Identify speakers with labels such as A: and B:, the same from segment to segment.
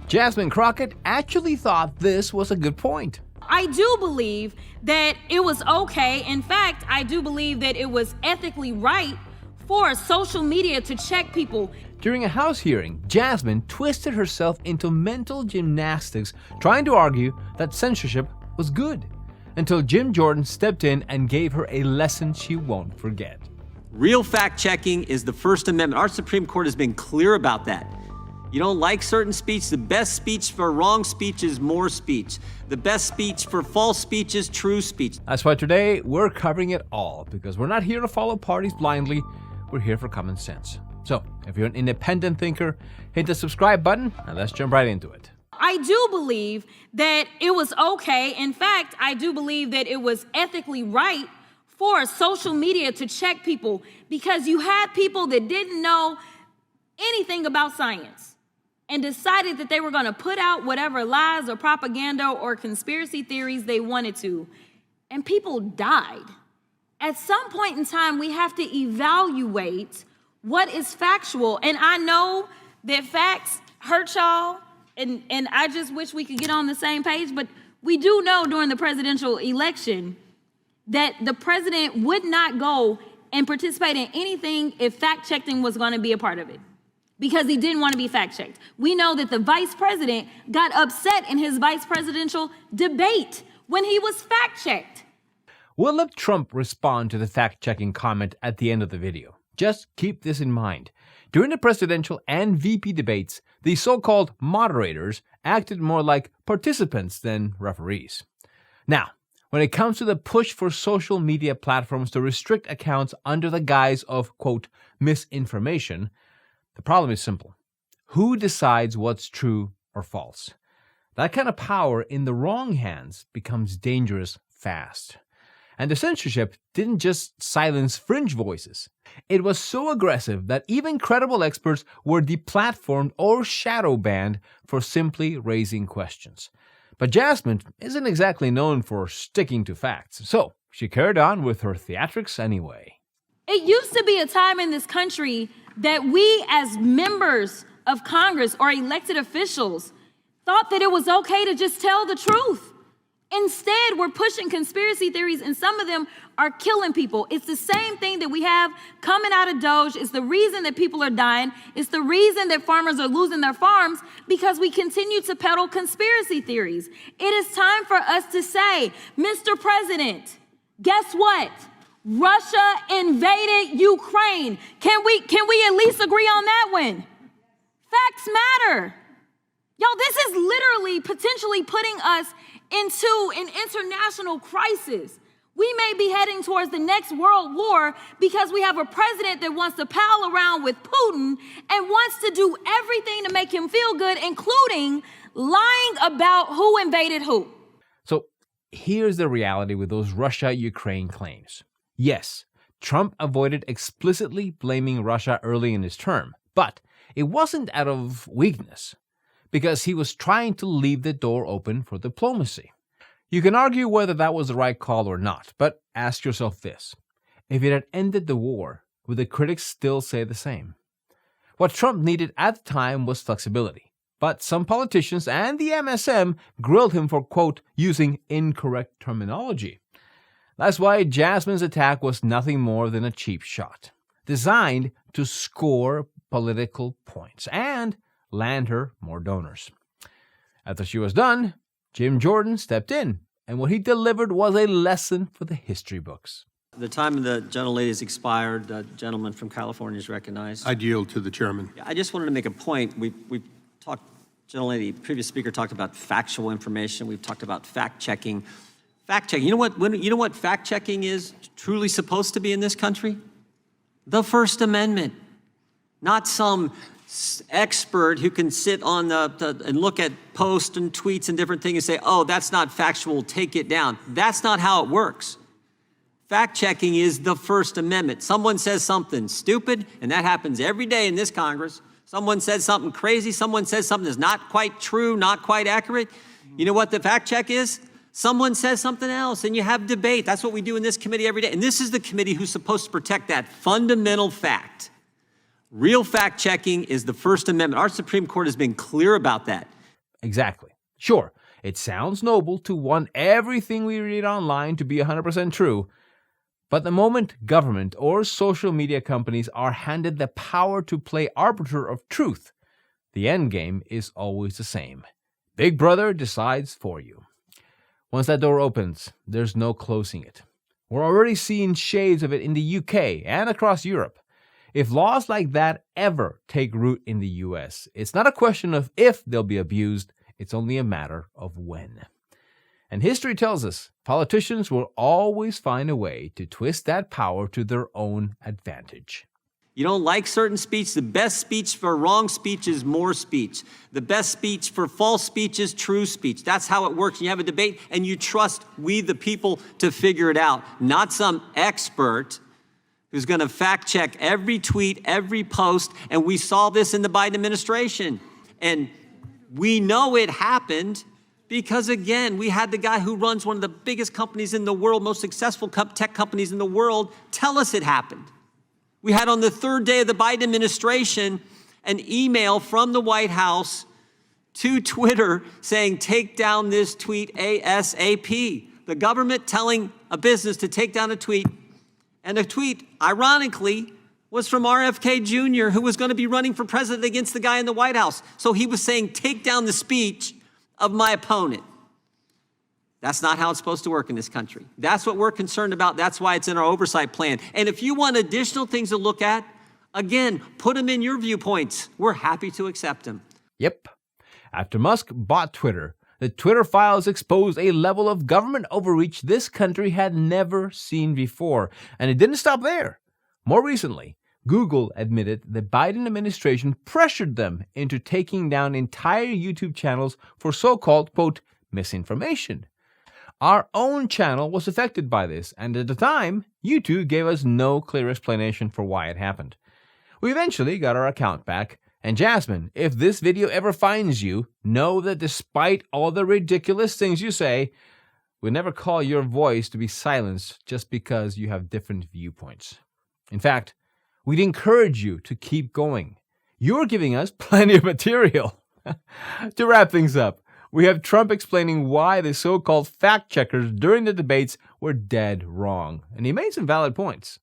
A: Jasmine Crockett actually thought this was a good point.
B: I do believe that it was okay. In fact, I do believe that it was ethically right for social media to check people.
A: During a House hearing, Jasmine twisted herself into mental gymnastics trying to argue that censorship was good, until Jim Jordan stepped in and gave her a lesson she won't forget.
C: Real fact-checking is the First Amendment. Our Supreme Court has been clear about that. You don't like certain speech, the best speech for wrong speech is more speech. The best speech for false speech is true speech.
A: That's why today we're covering it all, because we're not here to follow parties blindly, we're here for common sense. So, if you're an independent thinker, hit the subscribe button and let's jump right into it.
B: I do believe that it was okay. In fact, I do believe that it was ethically right for social media to check people, because you had people that didn't know anything about science and decided that they were going to put out whatever lies or propaganda or conspiracy theories they wanted to, and people died. At some point in time, we have to evaluate what is factual. And I know that facts hurt y'all, and I just wish we could get on the same page, but we do know during the presidential election that the president would not go and participate in anything if fact-checking was going to be a part of it, because he didn't want to be fact-checked. We know that the vice president got upset in his vice presidential debate when he was fact-checked.
A: We'll let Trump respond to the fact-checking comment at the end of the video. Just keep this in mind. During the presidential and VP debates, the so-called moderators acted more like participants than referees. Now, when it comes to the push for social media platforms to restrict accounts under the guise of, quote, misinformation, the problem is simple. Who decides what's true or false? That kind of power in the wrong hands becomes dangerous fast. And the censorship didn't just silence fringe voices. It was so aggressive that even credible experts were deplatformed or shadow banned for simply raising questions. But Jasmine isn't exactly known for sticking to facts, so she carried on with her theatrics anyway.
B: It used to be a time in this country that we as members of Congress or elected officials thought that it was okay to just tell the truth. Instead, we're pushing conspiracy theories, and some of them are killing people. It's the same thing that we have coming out of Doge. It's the reason that people are dying. It's the reason that farmers are losing their farms, because we continue to peddle conspiracy theories. It is time for us to say, Mr. President, guess what? Russia invaded Ukraine. Can we at least agree on that one? Facts matter. Y'all, this is literally potentially putting us into an international crisis. We may be heading towards the next world war because we have a president that wants to pal around with Putin and wants to do everything to make him feel good, including lying about who invaded who.
A: So here's the reality with those Russia-Ukraine claims. Yes, Trump avoided explicitly blaming Russia early in his term, but it wasn't out of weakness, because he was trying to leave the door open for diplomacy. You can argue whether that was the right call or not, but ask yourself this. If it had ended the war, would the critics still say the same? What Trump needed at the time was flexibility, but some politicians and the MSM grilled him for, quote, using incorrect terminology. That's why Jasmine's attack was nothing more than a cheap shot, designed to score political points and land her more donors. After she was done, Jim Jordan stepped in, and what he delivered was a lesson for the history books.
C: The time of the gentlelady has expired. The gentleman from California is recognized.
D: I'd yield to the chairman.
C: I just wanted to make a point. We talked, gentlelady, previous speaker talked about factual information. We've talked about fact-checking. Fact-checking. You know what fact-checking is truly supposed to be in this country? The First Amendment. Not some expert who can sit on and look at posts and tweets and different things and say, oh, that's not factual, take it down. That's not how it works. Fact-checking is the First Amendment. Someone says something stupid, and that happens every day in this Congress. Someone says something crazy. Someone says something that's not quite true, not quite accurate. You know what the fact-check is? Someone says something else, and you have debate. That's what we do in this committee every day. And this is the committee who's supposed to protect that fundamental fact. Real fact-checking is the First Amendment. Our Supreme Court has been clear about that.
A: Exactly. Sure, it sounds noble to want everything we read online to be 100% true, but the moment government or social media companies are handed the power to play arbiter of truth, the end game is always the same. Big Brother decides for you. Once that door opens, there's no closing it. We're already seeing shades of it in the UK and across Europe. If laws like that ever take root in the US, it's not a question of if they'll be abused, it's only a matter of when. And history tells us politicians will always find a way to twist that power to their own advantage.
C: You don't like certain speech, the best speech for wrong speech is more speech. The best speech for false speech is true speech. That's how it works. You have a debate and you trust we, the people, to figure it out, not some expert who's going to fact check every tweet, every post. And we saw this in the Biden administration. And we know it happened because, again, we had the guy who runs one of the biggest companies in the world, most successful tech companies in the world, tell us it happened. We had on the third day of the Biden administration an email from the White House to Twitter saying, take down this tweet ASAP. The government telling a business to take down a tweet. And the tweet, ironically, was from RFK Jr., who was going to be running for president against the guy in the White House. So he was saying, take down the speech of my opponent. That's not how it's supposed to work in this country. That's what we're concerned about. That's why it's in our oversight plan. And if you want additional things to look at, again, put them in your viewpoints. We're happy to accept them.
A: Yep. After Musk bought Twitter, the Twitter files exposed a level of government overreach this country had never seen before. And it didn't stop there. More recently, Google admitted the Biden administration pressured them into taking down entire YouTube channels for so-called, quote, misinformation. Our own channel was affected by this, and at the time, YouTube gave us no clear explanation for why it happened. We eventually got our account back, and Jasmine, if this video ever finds you, know that despite all the ridiculous things you say, we never call your voice to be silenced just because you have different viewpoints. In fact, we'd encourage you to keep going. You're giving us plenty of material. To wrap things up, we have Trump explaining why the so-called fact-checkers during the debates were dead wrong. And he made some valid points.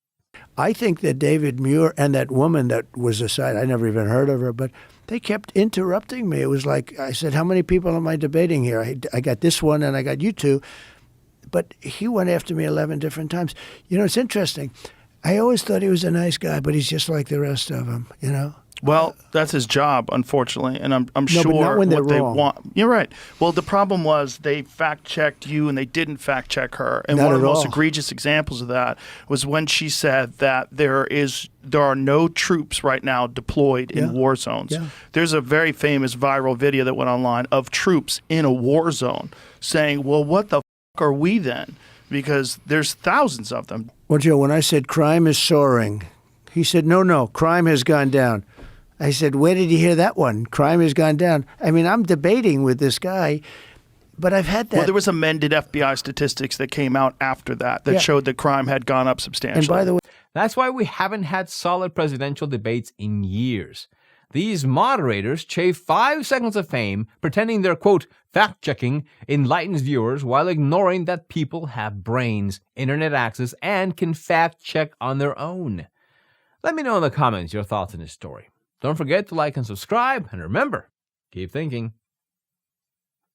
D: I think that David Muir and that woman that was aside, I never even heard of her, but they kept interrupting me. It was like, I said, how many people am I debating here? I got this one and I got you two. But he went after me 11 different times. You know, it's interesting. I always thought he was a nice guy, but he's just like the rest of them, you know?
E: Well, that's his job, unfortunately, and I'm
D: No,
E: sure
D: but not when they're
E: what they
D: wrong.
E: want. You're right. Well, the problem was they fact-checked you and they didn't fact-check her. And
D: Not
E: one of the
D: at
E: most
D: all.
E: egregious examples of that was when she said that there are no troops right now deployed in war zones.
D: Yeah.
E: There's a very famous viral video that went online of troops in a war zone saying, well, what the f*** are we then? Because there's thousands of them.
D: Well, Joe, when I said crime is soaring, he said, no, crime has gone down. I said, where did you hear that one? Crime has gone down. I mean, I'm debating with this guy, but I've had that.
E: Well, there was amended FBI statistics that came out after that showed that crime had gone up substantially.
D: And by the way,
A: That's why we haven't had solid presidential debates in years. These moderators chafe 5 seconds of fame, pretending they're, quote, fact-checking, enlightens viewers while ignoring that people have brains, internet access, and can fact-check on their own. Let me know in the comments your thoughts on this story. Don't forget to like and subscribe, and remember, keep thinking.